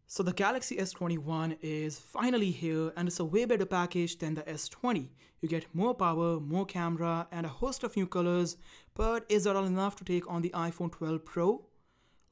So the Galaxy S21 is finally here, and it's a way better package than the S20. You get more power, more camera, and a host of new colors, but is that all enough to take on the iPhone 12 Pro?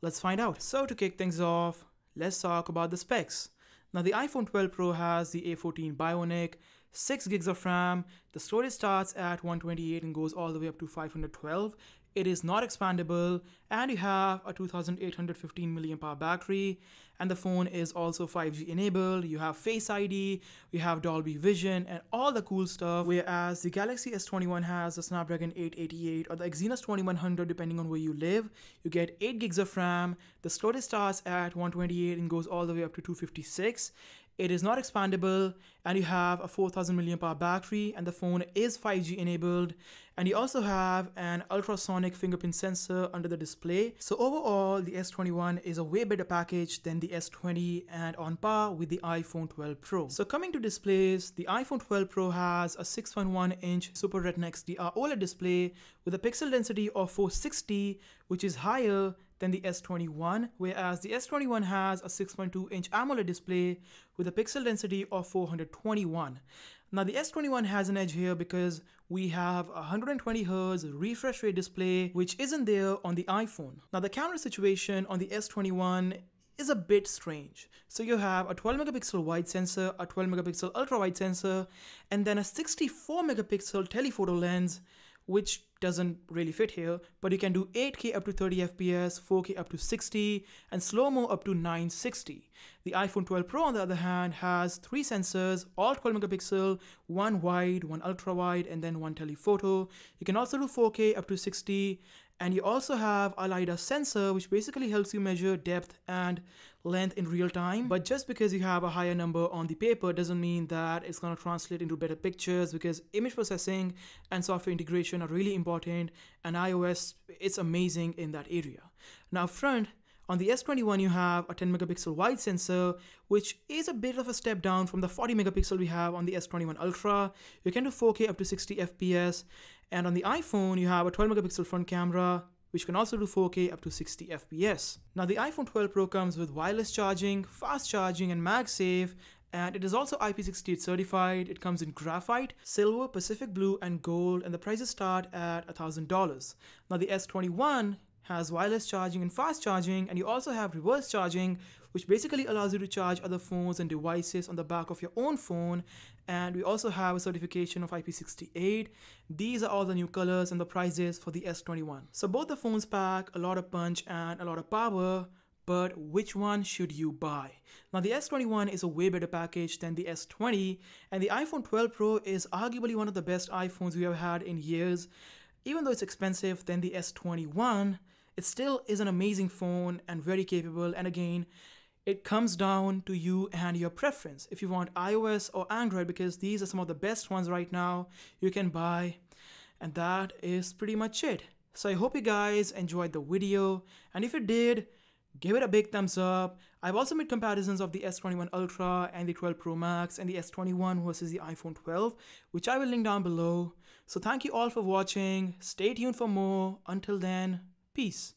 Let's find out. So to kick things off, let's talk about the specs. Now the iPhone 12 Pro has the A14 Bionic, 6 gigs of RAM, the storage starts at 128 and goes all the way up to 512. It is not expandable, and you have a 2815 mAh battery, and the phone is also 5G enabled. You have Face ID, you have Dolby Vision, and all the cool stuff, whereas the Galaxy S21 has the Snapdragon 888 or the Exynos 2100 depending on where you live. You get 8 gigs of RAM, the storage starts at 128 and goes all the way up to 256. It is not expandable, and you have a 4000 mAh battery, and the phone is 5G enabled, and you also have an ultrasonic fingerprint sensor under the display. So overall, the S21 is a way better package than the S20 and on par with the iPhone 12 Pro. So coming to displays, the iPhone 12 Pro has a 6.1-inch Super Retina XDR OLED display with a pixel density of 460, which is higher than the S21, whereas the S21 has a 6.2-inch AMOLED display with a pixel density of 421. Now the S21 has an edge here because we have a 120Hz refresh rate display, which isn't there on the iPhone. Now the camera situation on the S21 is a bit strange. So you have a 12 megapixel wide sensor, a 12 megapixel ultra wide sensor, and then a 64 megapixel telephoto lens, which doesn't really fit here, but you can do 8K up to 30 FPS, 4K up to 60, and slow-mo up to 960. The iPhone 12 Pro, on the other hand, has 3 sensors, all 12 megapixel, one wide, one ultra wide, and then one telephoto. You can also do 4K up to 60, and you also have a LiDAR sensor, which basically helps you measure depth and length in real time. But just because you have a higher number on the paper doesn't mean that it's going to translate into better pictures, because image processing and software integration are really important, and iOS, it's amazing in that area. Now front, on the S21 you have a 10 megapixel wide sensor, which is a bit of a step down from the 40 megapixel we have on the S21 Ultra. You can do 4K up to 60 FPS, and on the iPhone you have a 12 megapixel front camera, which can also do 4K up to 60 FPS. Now the iPhone 12 Pro comes with wireless charging, fast charging, and MagSafe, and it is also IP68 certified. It comes in graphite, silver, Pacific blue, and gold, and the prices start at $1,000. Now the S21 has wireless charging and fast charging, and you also have reverse charging, which basically allows you to charge other phones and devices on the back of your own phone. And we also have a certification of IP68. These are all the new colors and the prices for the S21. So both the phones pack a lot of punch and a lot of power, but which one should you buy? Now the S21 is a way better package than the S20, and the iPhone 12 Pro is arguably one of the best iPhones we have had in years. Even though it's expensive than the S21, it still is an amazing phone and very capable, and again, it comes down to you and your preference. If you want iOS or Android, because these are some of the best ones right now, you can buy, and that is pretty much it. So I hope you guys enjoyed the video, and if you did, give it a big thumbs up. I've also made comparisons of the S21 Ultra and the 12 Pro Max and the S21 versus the iPhone 12, which I will link down below. So thank you all for watching. Stay tuned for more. Until then, peace.